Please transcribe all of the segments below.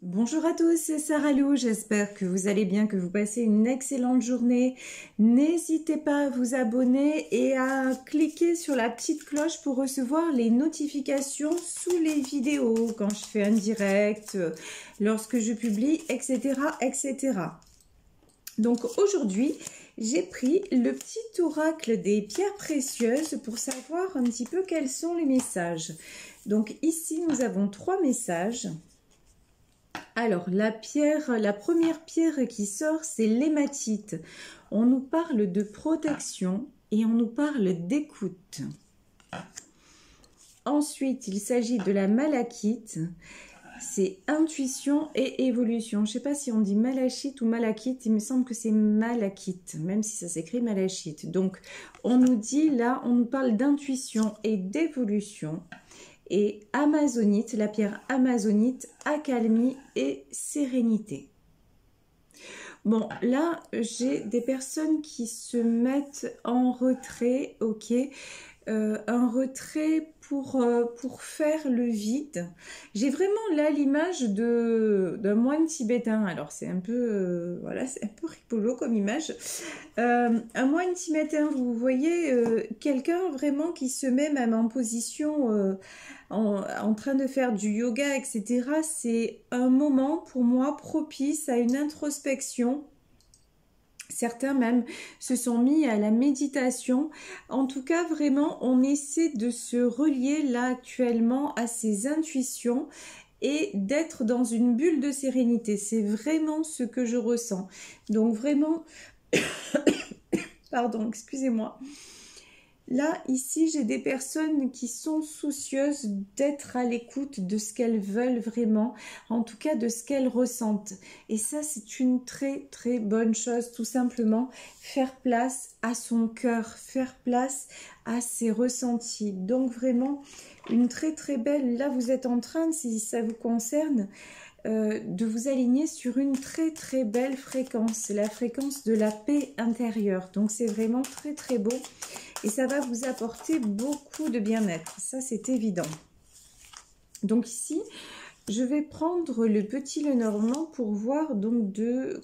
Bonjour à tous, c'est Sarah Lou, j'espère que vous allez bien, que vous passez une excellente journée. N'hésitez pas à vous abonner et à cliquer sur la petite cloche pour recevoir les notifications sous les vidéos, quand je fais un direct, lorsque je publie, etc. etc. Donc aujourd'hui, j'ai pris le petit oracle des pierres précieuses pour savoir un petit peu quels sont les messages. Donc ici, nous avons 3 messages. Alors, la première pierre qui sort, c'est l'hématite. On nous parle de protection et on nous parle d'écoute. Ensuite, il s'agit de la malachite. C'est intuition et évolution. Je ne sais pas si on dit malachite ou malachite. Il me semble que c'est malachite, même si ça s'écrit malachite. Donc, on nous dit là, on nous parle d'intuition et d'évolution. Et amazonite, la pierre amazonite, accalmie et sérénité. Bon, là, j'ai des personnes qui se mettent en retrait, ok, un retrait pour faire le vide. J'ai vraiment là l'image d'un moine tibétain. Alors, c'est un peu, voilà, c'est un peu rigolo comme image. Un moine tibétain, vous voyez, quelqu'un vraiment qui se met même en position... en train de faire du yoga, etc. C'est un moment pour moi propice à une introspection. Certains même se sont mis à la méditation. En tout cas, vraiment, on essaie de se relier là actuellement à ses intuitions et d'être dans une bulle de sérénité. C'est vraiment ce que je ressens. Donc vraiment, pardon, excusez-moi. Là, ici, j'ai des personnes qui sont soucieuses d'être à l'écoute de ce qu'elles veulent vraiment, en tout cas de ce qu'elles ressentent. Et ça, c'est une très, très bonne chose, tout simplement. Faire place à son cœur, faire place à ses ressentis. Donc, vraiment, une très, très belle... Là, vous êtes en train, si ça vous concerne... de vous aligner sur une très très belle fréquence, c'est la fréquence de la paix intérieure. Donc c'est vraiment très très beau et ça va vous apporter beaucoup de bien-être, ça c'est évident. Donc ici, je vais prendre le petit Lenormand pour voir donc de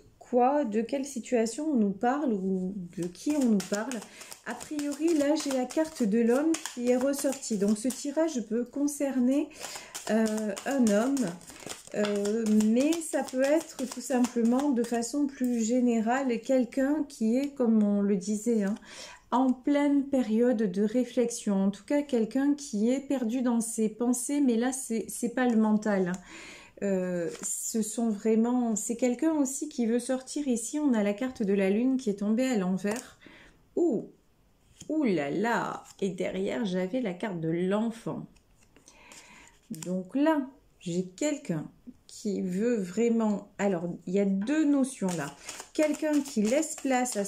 quelle situation on nous parle ou de qui on nous parle. A priori, là j'ai la carte de l'homme qui est ressortie. Donc ce tirage peut concerner un homme. Mais ça peut être tout simplement de façon plus générale quelqu'un qui est, comme on le disait, hein, en pleine période de réflexion. En tout cas, quelqu'un qui est perdu dans ses pensées, mais là, c'est pas le mental. C'est quelqu'un aussi qui veut sortir. Ici, on a la carte de la lune qui est tombée à l'envers. Ouh là là! Et derrière, j'avais la carte de l'enfant. Donc là, j'ai quelqu'un qui veut vraiment... Alors, il y a deux notions là. Quelqu'un qui laisse place à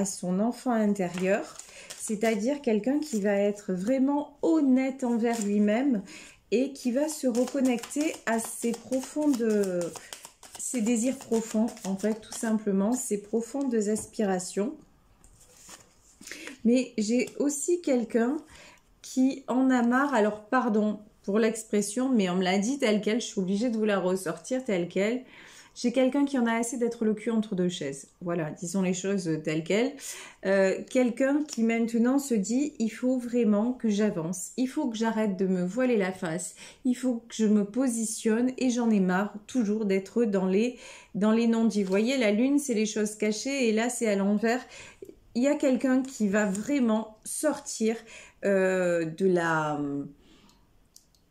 son enfant intérieur, c'est-à-dire quelqu'un qui va être vraiment honnête envers lui-même et qui va se reconnecter à ses désirs profonds, en fait, tout simplement, ses profondes aspirations. Mais j'ai aussi quelqu'un qui en a marre, alors pardon pour l'expression, mais on me l'a dit telle quelle, je suis obligée de vous la ressortir telle quelle. J'ai quelqu'un qui en a assez d'être le cul entre deux chaises. Voilà, disons les choses telles quelles. Quelqu'un qui maintenant se dit, il faut vraiment que j'avance, il faut que j'arrête de me voiler la face, il faut que je me positionne et j'en ai marre toujours d'être dans les non-dits. Vous voyez, la lune, c'est les choses cachées et là, c'est à l'envers. Il y a quelqu'un qui va vraiment sortir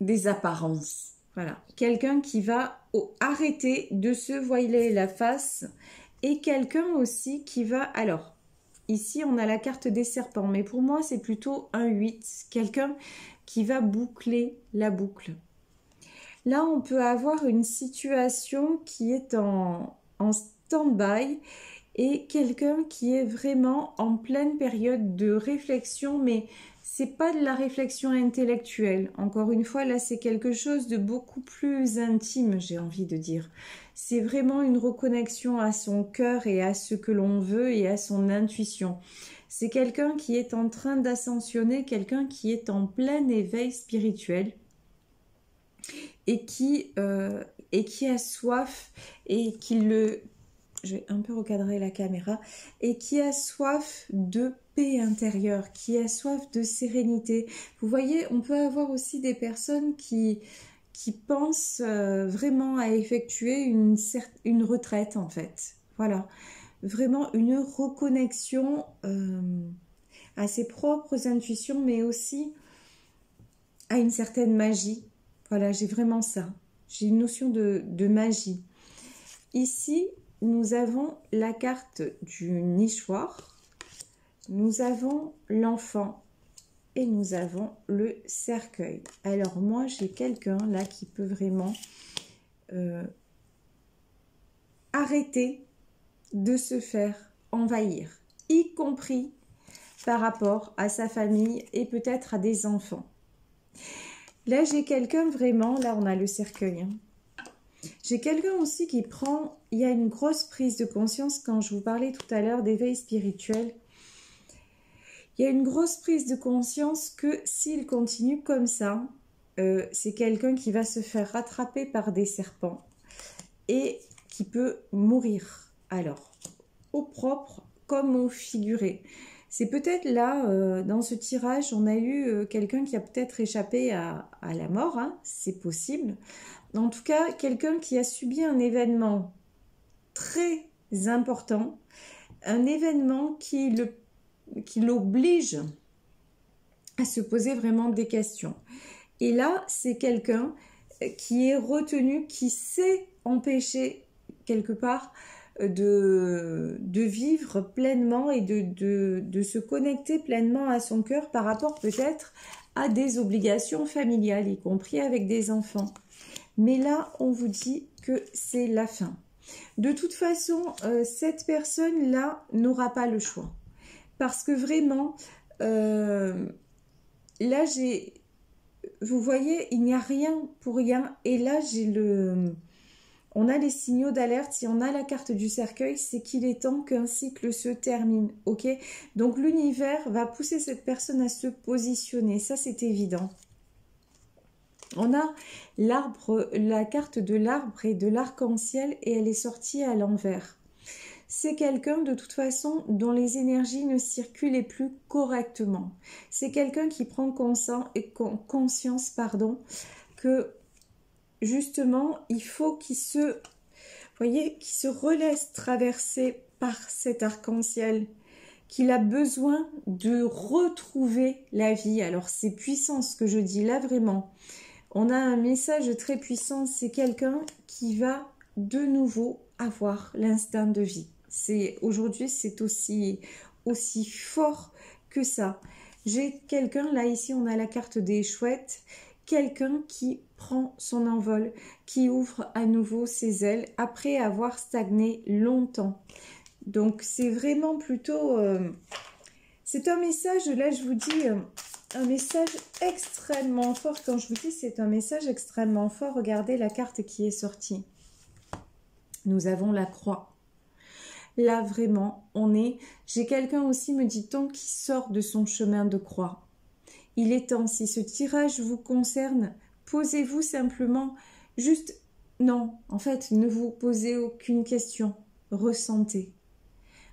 des apparences. Voilà. Quelqu'un qui va arrêter de se voiler la face et quelqu'un aussi qui va... Alors, ici, on a la carte des serpents, mais pour moi, c'est plutôt un 8. Quelqu'un qui va boucler la boucle. Là, on peut avoir une situation qui est en stand-by et quelqu'un qui est vraiment en pleine période de réflexion, mais c'est pas de la réflexion intellectuelle. Encore une fois, là, c'est quelque chose de beaucoup plus intime, j'ai envie de dire. C'est vraiment une reconnexion à son cœur et à ce que l'on veut et à son intuition. C'est quelqu'un qui est en train d'ascensionner, quelqu'un qui est en plein éveil spirituel et qui et qui a soif et qui le... Je vais un peu recadrer la caméra. Et qui a soif de paix intérieure, qui a soif de sérénité. Vous voyez, on peut avoir aussi des personnes qui pensent vraiment à effectuer une retraite en fait. Voilà, vraiment une reconnexion à ses propres intuitions, mais aussi à une certaine magie. Voilà, j'ai vraiment ça. J'ai une notion de magie. Ici, nous avons la carte du nichoir, nous avons l'enfant et nous avons le cercueil. Alors moi, j'ai quelqu'un là qui peut vraiment arrêter de se faire envahir, y compris par rapport à sa famille et peut-être à des enfants. Là, j'ai quelqu'un vraiment, là on a le cercueil, hein. J'ai quelqu'un aussi qui prend, il y a une grosse prise de conscience quand je vous parlais tout à l'heure d'éveil spirituel. Il y a une grosse prise de conscience que s'il continue comme ça, c'est quelqu'un qui va se faire rattraper par des serpents et qui peut mourir. Alors, au propre comme au figuré. C'est peut-être là, dans ce tirage, on a eu quelqu'un qui a peut-être échappé à la mort, hein, c'est possible. En tout cas, quelqu'un qui a subi un événement très important, un événement qui l'oblige à se poser vraiment des questions. Et là, c'est quelqu'un qui est retenu, qui sait empêcher quelque part de vivre pleinement et de se connecter pleinement à son cœur par rapport peut-être à des obligations familiales, y compris avec des enfants. Mais là, on vous dit que c'est la fin. De toute façon, cette personne-là n'aura pas le choix. Parce que vraiment, là, vous voyez, il n'y a rien pour rien. Et là, on a les signaux d'alerte. Si on a la carte du cercueil, c'est qu'il est temps qu'un cycle se termine. Ok? Donc, l'univers va pousser cette personne à se positionner. Ça, c'est évident. On a l'arbre, la carte de l'arbre et de l'arc-en-ciel et elle est sortie à l'envers. C'est quelqu'un de toute façon dont les énergies ne circulent plus correctement. C'est quelqu'un qui prend conscience que justement il faut qu'il se relaisse traverser par cet arc-en-ciel, qu'il a besoin de retrouver la vie. Alors c'est puissant ce que je dis là vraiment. On a un message très puissant, c'est quelqu'un qui va de nouveau avoir l'instinct de vie. Aujourd'hui, c'est aussi fort que ça. J'ai quelqu'un, là ici on a la carte des chouettes, quelqu'un qui prend son envol, qui ouvre à nouveau ses ailes après avoir stagné longtemps. Donc c'est vraiment plutôt... c'est un message, là je vous dis... un message extrêmement fort. Quand je vous dis c'est un message extrêmement fort, regardez la carte qui est sortie. Nous avons la croix. Là vraiment, j'ai quelqu'un aussi, me dit-on, qui sort de son chemin de croix. Il est temps, si ce tirage vous concerne, posez-vous simplement juste... Non, en fait, ne vous posez aucune question. Ressentez.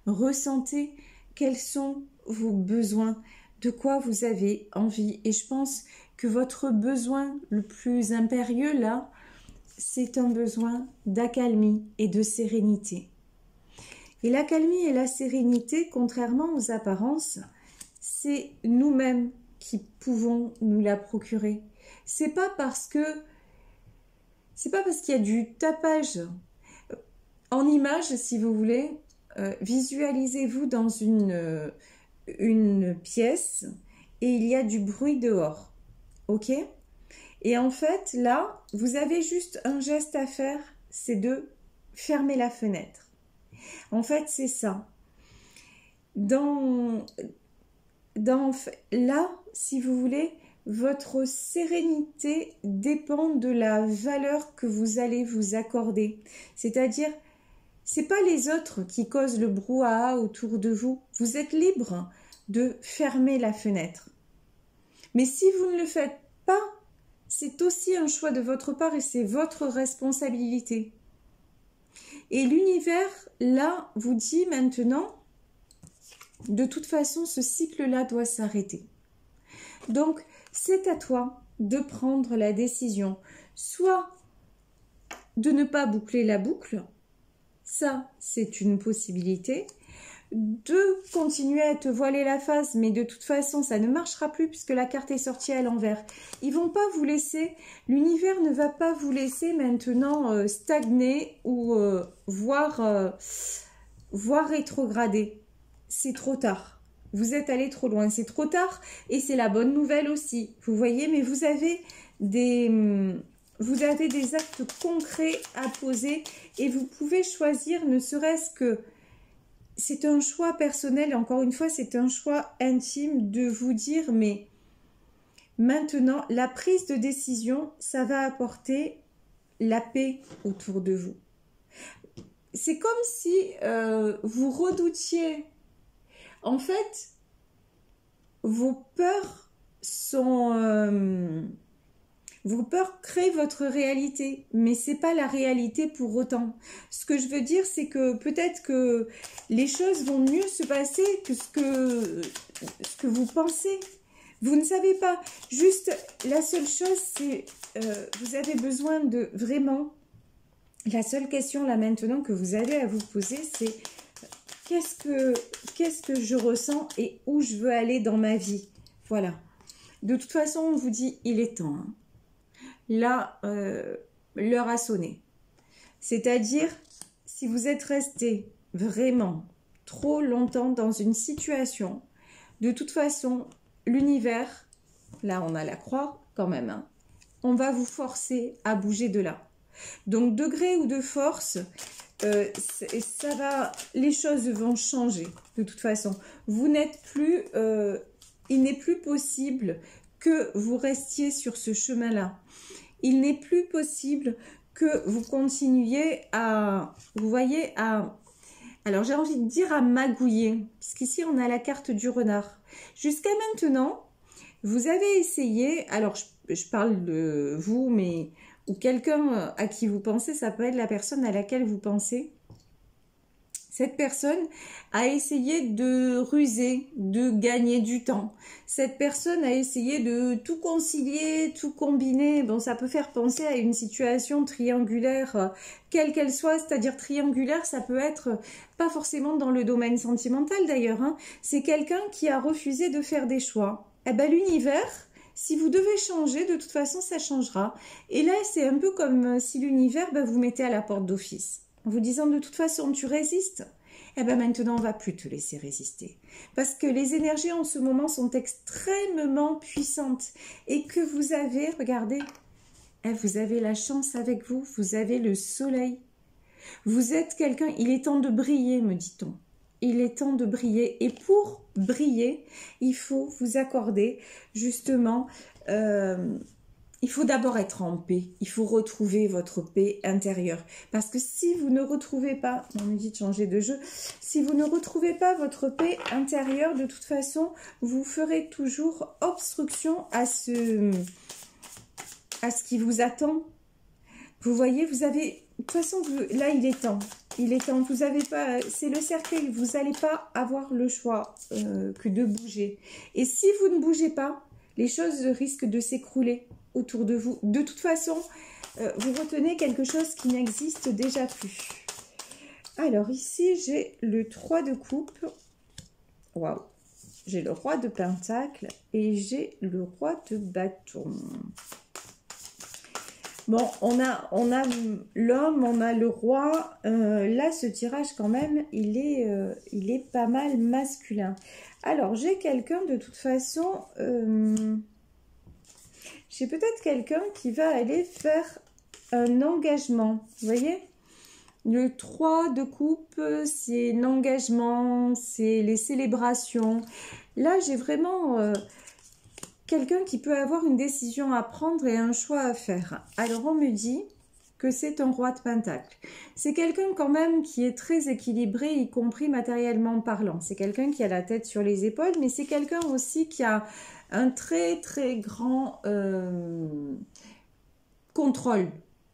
Ressentez quels sont vos besoins, de quoi vous avez envie. Et je pense que votre besoin le plus impérieux là, c'est un besoin d'accalmie et de sérénité. Et l'accalmie et la sérénité, contrairement aux apparences, c'est nous-mêmes qui pouvons nous la procurer. C'est pas parce qu'il y a du tapage en image, si vous voulez. Visualisez-vous dans une pièce et il y a du bruit dehors, ok? Et en fait, là, vous avez juste un geste à faire, c'est de fermer la fenêtre. En fait, c'est ça. Là, si vous voulez, votre sérénité dépend de la valeur que vous allez vous accorder. C'est-à-dire, c'est pas les autres qui causent le brouhaha autour de vous. Vous êtes libre de fermer la fenêtre. Mais si vous ne le faites pas, c'est aussi un choix de votre part et c'est votre responsabilité. Et l'univers, là, vous dit maintenant, de toute façon, ce cycle-là doit s'arrêter. Donc, c'est à toi de prendre la décision, soit de ne pas boucler la boucle, ça, c'est une possibilité, de continuer à te voiler la face, mais de toute façon, ça ne marchera plus puisque la carte est sortie à l'envers. Ils vont pas vous laisser, l'univers ne va pas vous laisser maintenant stagner ou voire rétrograder. C'est trop tard. Vous êtes allé trop loin, c'est trop tard et c'est la bonne nouvelle aussi. Vous voyez, mais vous avez des actes concrets à poser et vous pouvez choisir, ne serait-ce que, c'est un choix personnel, encore une fois, c'est un choix intime de vous dire, mais maintenant, la prise de décision, ça va apporter la paix autour de vous. C'est comme si vous redoutiez, en fait, vos peurs sont... Vos peurs créent votre réalité, mais c'est pas la réalité pour autant. Ce que je veux dire, c'est que peut-être que les choses vont mieux se passer que ce que vous pensez. Vous ne savez pas. Juste, la seule chose, c'est vous avez besoin de vraiment... La seule question là maintenant que vous avez à vous poser, c'est qu'est-ce que je ressens et où je veux aller dans ma vie. Voilà. De toute façon, on vous dit, il est temps. Hein. Là, l'heure a sonné. C'est-à-dire, si vous êtes resté vraiment trop longtemps dans une situation, de toute façon, l'univers, là on a la croix quand même, hein, on va vous forcer à bouger de là. Donc, de gré ou de force, ça va, les choses vont changer de toute façon. Vous n'êtes plus, il n'est plus possible que vous restiez sur ce chemin-là. Il n'est plus possible que vous continuiez à, vous voyez, à, alors j'ai envie de dire à magouiller, puisqu'ici on a la carte du renard. Jusqu'à maintenant, vous avez essayé, alors je parle de vous, mais ou quelqu'un à qui vous pensez, ça peut être la personne à laquelle vous pensez. Cette personne a essayé de ruser, de gagner du temps. Cette personne a essayé de tout concilier, tout combiner. Bon, ça peut faire penser à une situation triangulaire, quelle qu'elle soit. C'est-à-dire triangulaire, ça peut être pas forcément dans le domaine sentimental d'ailleurs. Hein. C'est quelqu'un qui a refusé de faire des choix. Eh ben, l'univers, si vous devez changer, de toute façon, ça changera. Et là, c'est un peu comme si l'univers vous mettez à la porte d'office. En vous disant de toute façon tu résistes, eh bien maintenant on ne va plus te laisser résister. Parce que les énergies en ce moment sont extrêmement puissantes et que vous avez, regardez, vous avez la chance avec vous, vous avez le soleil. Vous êtes quelqu'un, il est temps de briller, me dit-on. Il est temps de briller et pour briller, il faut vous accorder justement... il faut d'abord être en paix, il faut retrouver votre paix intérieure. Parce que si vous ne retrouvez pas, on me dit de changer de jeu, si vous ne retrouvez pas votre paix intérieure, de toute façon, vous ferez toujours obstruction à ce qui vous attend. Vous voyez, vous avez, de toute façon, là il est temps, vous avez pas, c'est le cercueil, vous n'allez pas avoir le choix que de bouger. Et si vous ne bougez pas, les choses risquent de s'écrouler autour de vous. De toute façon, vous retenez quelque chose qui n'existe déjà plus. Alors ici, j'ai le 3 de coupe. Waouh! J'ai le roi de pentacle et j'ai le roi de bâton. Bon, on a l'homme, on a le roi. Là, ce tirage quand même, il est pas mal masculin. Alors, j'ai quelqu'un de toute façon... j'ai peut-être quelqu'un qui va aller faire un engagement. Vous voyez? Le 3 de coupe, c'est l'engagement, c'est les célébrations. Là, j'ai vraiment quelqu'un qui peut avoir une décision à prendre et un choix à faire. Alors, on me dit que c'est un roi de pentacle. C'est quelqu'un quand même qui est très équilibré, y compris matériellement parlant. C'est quelqu'un qui a la tête sur les épaules, mais c'est quelqu'un aussi qui a un très très grand contrôle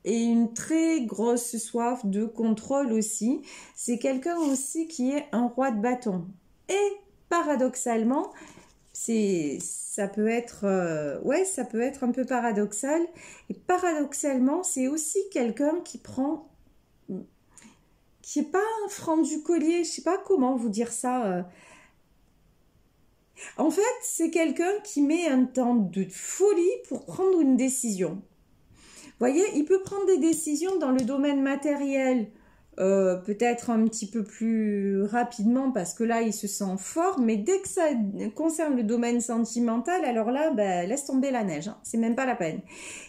et une très grosse soif de contrôle aussi. C'est quelqu'un aussi qui est un roi de bâton. Et paradoxalement, ça peut être ouais, ça peut être un peu paradoxal. Et paradoxalement, c'est aussi quelqu'un qui est pas un franc du collier, je sais pas comment vous dire ça. En fait, c'est quelqu'un qui met un temps de folie pour prendre une décision. Vous voyez, il peut prendre des décisions dans le domaine matériel, peut-être un petit peu plus rapidement parce que là, il se sent fort, mais dès que ça concerne le domaine sentimental, alors là, ben, laisse tomber la neige, hein, c'est même pas la peine.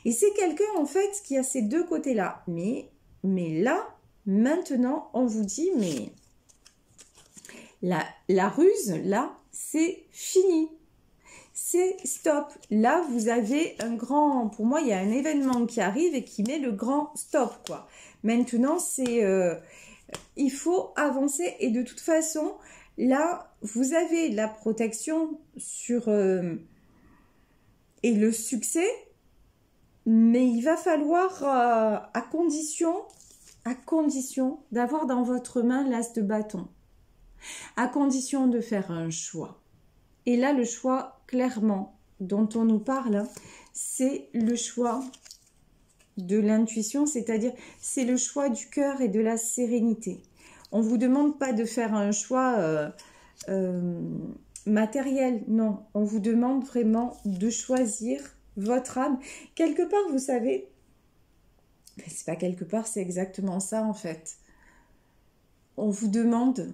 Et c'est quelqu'un, en fait, qui a ces deux côtés-là. Mais là, maintenant, on vous dit, mais la ruse, là, c'est fini. C'est stop. Là, vous avez un grand... Pour moi, il y a un événement qui arrive et qui met le grand stop, quoi. Maintenant, il faut avancer. Et de toute façon, là, vous avez la protection sur... et le succès. Mais il va falloir, à condition d'avoir dans votre main l'as de bâton. À condition de faire un choix. Et là, le choix, clairement, dont on nous parle, c'est le choix de l'intuition, c'est-à-dire c'est le choix du cœur et de la sérénité. On ne vous demande pas de faire un choix matériel, non. On vous demande vraiment de choisir votre âme. Quelque part, vous savez, c'est pas quelque part, c'est exactement ça en fait. On vous demande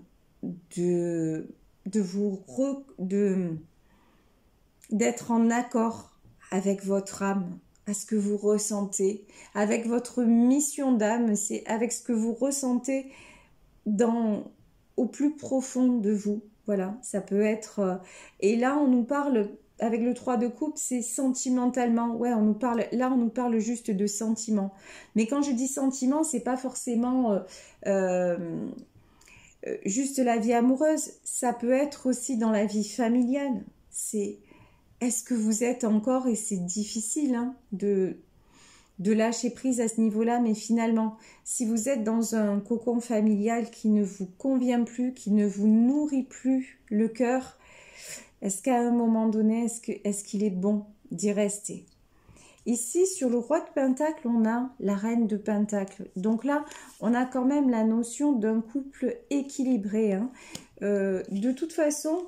d'être en accord avec votre âme, à ce que vous ressentez, avec votre mission d'âme, c'est avec ce que vous ressentez au plus profond de vous. Voilà, ça peut être... et là, on nous parle, avec le 3 de coupe, c'est sentimentalement. Ouais, on nous parle juste de sentiments. Mais quand je dis sentiments, c'est pas forcément... juste la vie amoureuse, ça peut être aussi dans la vie familiale. Est-ce que vous êtes encore, et c'est difficile hein, de lâcher prise à ce niveau-là, mais finalement, si vous êtes dans un cocon familial qui ne vous convient plus, qui ne vous nourrit plus le cœur, est-ce qu'à un moment donné, est-ce qu'il est bon d'y rester ? Ici, sur le roi de Pentacle, on a la reine de Pentacle. Donc là, on a quand même la notion d'un couple équilibré. Hein. De toute façon,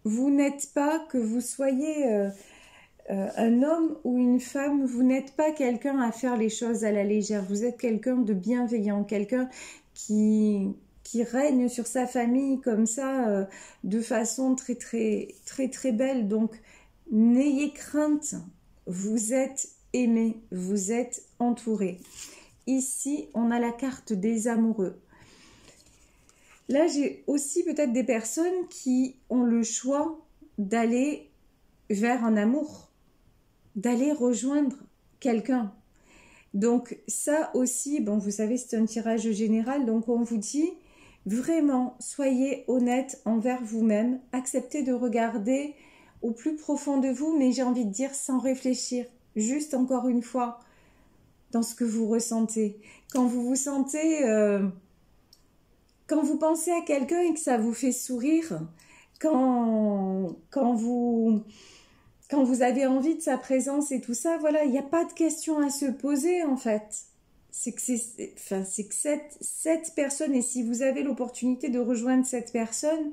vous n'êtes pas, que vous soyez un homme ou une femme, vous n'êtes pas quelqu'un à faire les choses à la légère. Vous êtes quelqu'un de bienveillant, quelqu'un qui règne sur sa famille comme ça, de façon très, très, très, très belle. Donc, n'ayez crainte, vous êtes aimé, vous êtes entouré. Ici, on a la carte des amoureux. Là, j'ai aussi peut-être des personnes qui ont le choix d'aller vers un amour, d'aller rejoindre quelqu'un. Donc ça aussi, bon, vous savez, c'est un tirage général, donc on vous dit vraiment, soyez honnête envers vous-même, acceptez de regarder au plus profond de vous, mais j'ai envie de dire sans réfléchir, juste encore une fois, dans ce que vous ressentez. Quand vous vous sentez, quand vous pensez à quelqu'un et que ça vous fait sourire, quand vous avez envie de sa présence et tout ça, voilà, il n'y a pas de question à se poser en fait. C'est que cette personne, et si vous avez l'opportunité de rejoindre cette personne,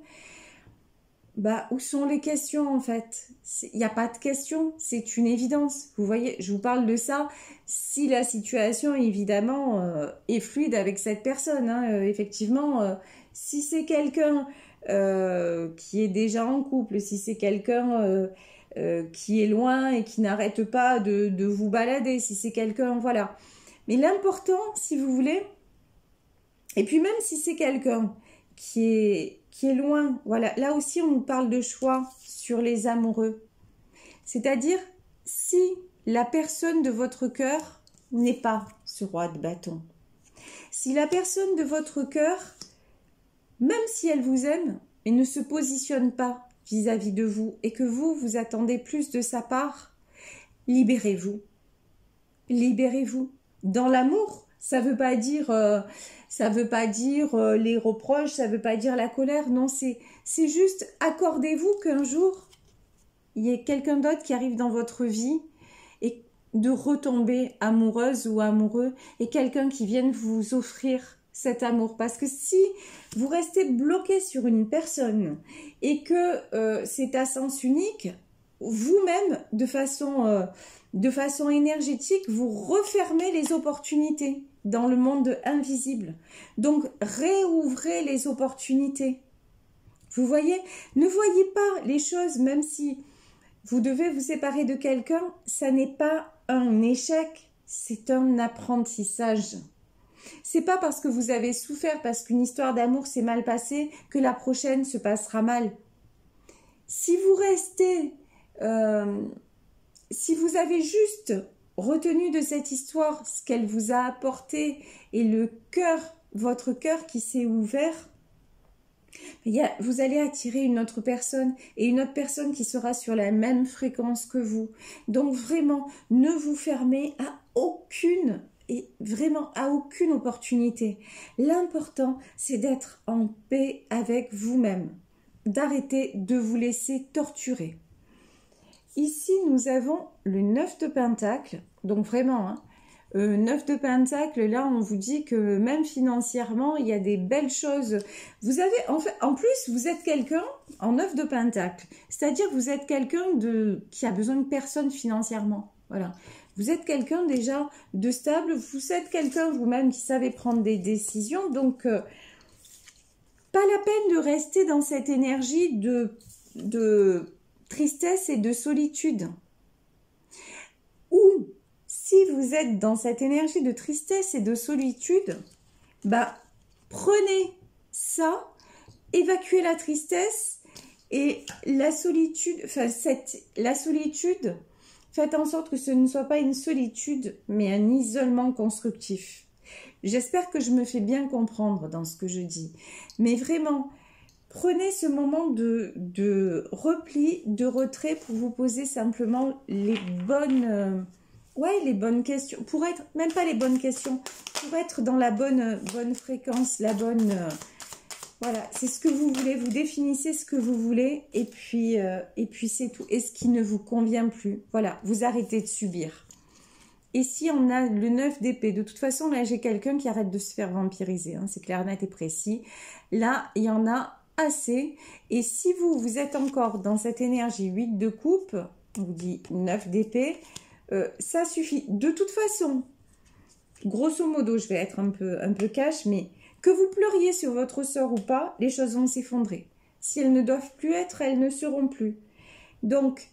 bah, où sont les questions en fait? Il n'y a pas de questions, c'est une évidence. Vous voyez, je vous parle de ça si la situation évidemment est fluide avec cette personne. Hein, effectivement, si c'est quelqu'un qui est déjà en couple, si c'est quelqu'un qui est loin et qui n'arrête pas de vous balader, si c'est quelqu'un, voilà. Mais l'important, si vous voulez, et puis même si c'est quelqu'un qui est loin. Voilà, là aussi on nous parle de choix sur les amoureux. C'est-à-dire, si la personne de votre cœur n'est pas ce roi de bâton, si la personne de votre cœur, même si elle vous aime, et ne se positionne pas vis-à-vis de vous et que vous, vous attendez plus de sa part, libérez-vous. Libérez-vous. Dans l'amour, ça veut pas dire les reproches, ça veut pas dire la colère. Non, c'est juste accordez-vous qu'un jour, il y ait quelqu'un d'autre qui arrive dans votre vie et de retomber amoureuse ou amoureux et quelqu'un qui vienne vous offrir cet amour. Parce que si vous restez bloqué sur une personne et que c'est à sens unique, vous-même, de façon énergétique, vous refermez les opportunités dans le monde invisible. Donc, réouvrez les opportunités. Vous voyez, ne voyez pas les choses, même si vous devez vous séparer de quelqu'un, ça n'est pas un échec, c'est un apprentissage. C'est pas parce que vous avez souffert, parce qu'une histoire d'amour s'est mal passée, que la prochaine se passera mal. Si vous restez, si vous avez juste retenu de cette histoire ce qu'elle vous a apporté et le cœur, votre cœur qui s'est ouvert, vous allez attirer une autre personne et une autre personne qui sera sur la même fréquence que vous. Donc vraiment, ne vous fermez à aucune et vraiment à aucune opportunité. L'important, c'est d'être en paix avec vous-même, d'arrêter de vous laisser torturer. Ici, nous avons le 9 de Pentacle, donc vraiment, 9 de Pentacle, là, on vous dit que même financièrement, il y a des belles choses. Vous avez, en plus, vous êtes quelqu'un en 9 de Pentacle, c'est-à-dire que vous êtes quelqu'un qui a besoin de personne financièrement. Voilà. Vous êtes quelqu'un déjà de stable, vous êtes quelqu'un vous-même qui savait prendre des décisions, donc pas la peine de rester dans cette énergie de tristesse et de solitude. Ou si vous êtes dans cette énergie de tristesse et de solitude, prenez ça, évacuez la tristesse et la solitude, la solitude, faites en sorte que ce ne soit pas une solitude, mais un isolement constructif. J'espère que je me fais bien comprendre dans ce que je dis. Mais vraiment, prenez ce moment de repli, de retrait pour vous poser simplement les bonnes... les bonnes questions. Pour être... Même pas les bonnes questions. Pour être dans la bonne fréquence, la bonne... voilà, c'est ce que vous voulez. Vous définissez ce que vous voulez et puis c'est tout. Et ce qui ne vous convient plus. Voilà, vous arrêtez de subir. Ici, on a le 9 d'épée. De toute façon, là, j'ai quelqu'un qui arrête de se faire vampiriser. Hein. C'est clair, net et précis. Là, il y en a assez. Et si vous êtes encore dans cette énergie 8 de coupe, on vous dit 9 d'épée, ça suffit. De toute façon, grosso modo, je vais être un peu cash, mais que vous pleuriez sur votre sort ou pas, les choses vont s'effondrer. Si elles ne doivent plus être, elles ne seront plus. Donc,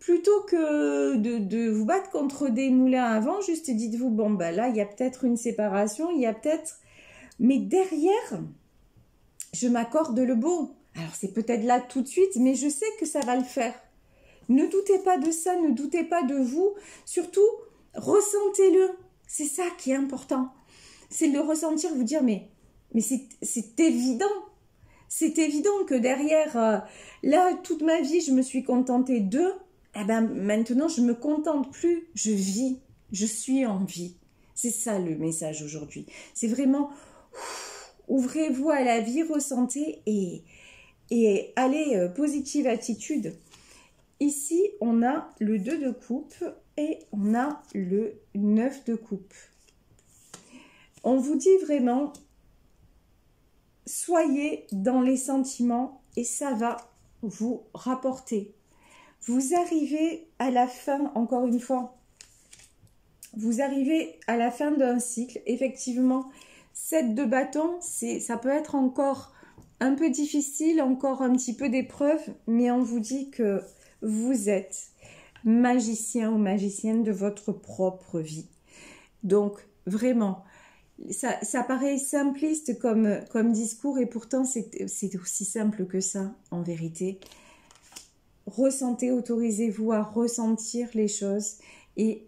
plutôt que de vous battre contre des moulins à vent, juste dites-vous, bon, là, il y a peut-être une séparation, il y a peut-être... Mais derrière, je m'accorde le beau. Alors, c'est peut-être là tout de suite, mais je sais que ça va le faire. Ne doutez pas de ça, ne doutez pas de vous. Surtout, ressentez-le. C'est ça qui est important. C'est de le ressentir, vous dire, mais c'est évident. C'est évident que derrière, là, toute ma vie, je me suis contentée d'eux. Eh ben, maintenant, je me contente plus. Je vis. Je suis en vie. C'est ça le message aujourd'hui. C'est vraiment, ouvrez-vous à la vie, ressentez et allez, positive attitude. Ici, on a le 2 de coupe et on a le 9 de coupe. On vous dit vraiment, soyez dans les sentiments et ça va vous rapporter. Vous arrivez à la fin, encore une fois, vous arrivez à la fin d'un cycle. Effectivement, 7 de bâton, ça peut être encore un peu difficile, encore un petit peu d'épreuve, mais on vous dit que vous êtes magicien ou magicienne de votre propre vie. Donc, vraiment, ça paraît simpliste comme discours et pourtant c'est aussi simple que ça, en vérité. Ressentez, autorisez-vous à ressentir les choses et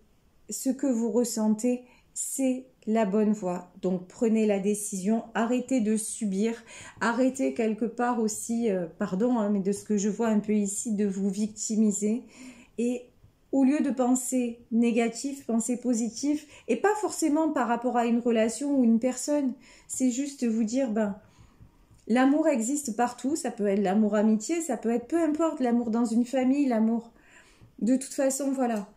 ce que vous ressentez, c'est la bonne voie. Donc prenez la décision, arrêtez de subir, arrêtez quelque part aussi, pardon, hein, mais de ce que je vois un peu ici, de vous victimiser. Et au lieu de penser négatif, pensez positif, et pas forcément par rapport à une relation ou une personne. C'est juste vous dire, ben, l'amour existe partout, ça peut être l'amour amitié, ça peut être peu importe, l'amour dans une famille, l'amour. De toute façon, voilà.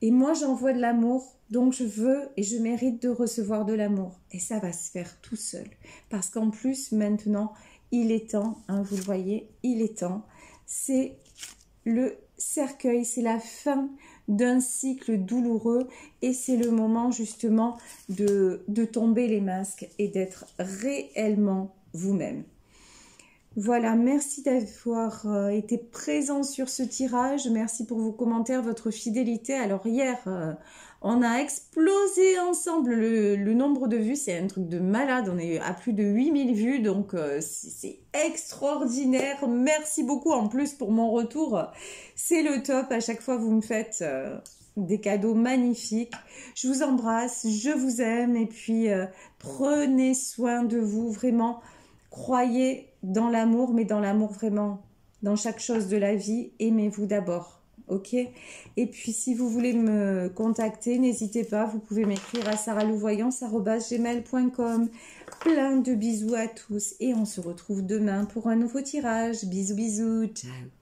Et moi, j'envoie de l'amour, donc je veux et je mérite de recevoir de l'amour. Et ça va se faire tout seul. Parce qu'en plus, maintenant, il est temps, hein, vous le voyez, il est temps. C'est le cercueil, c'est la fin d'un cycle douloureux et c'est le moment justement de tomber les masques et d'être réellement vous-même. Voilà, merci d'avoir été présent sur ce tirage. Merci pour vos commentaires, votre fidélité. Alors hier, on a explosé ensemble le nombre de vues. C'est un truc de malade. On est à plus de 8000 vues. Donc, c'est extraordinaire. Merci beaucoup en plus pour mon retour. C'est le top. À chaque fois, vous me faites des cadeaux magnifiques. Je vous embrasse, je vous aime. Et puis, prenez soin de vous vraiment. Croyez dans l'amour, mais dans l'amour vraiment, dans chaque chose de la vie, aimez-vous d'abord, ok? Et puis, si vous voulez me contacter, n'hésitez pas, vous pouvez m'écrire à saralouvoyance@gmail.com. Plein de bisous à tous et on se retrouve demain pour un nouveau tirage. Bisous, bisous, ciao!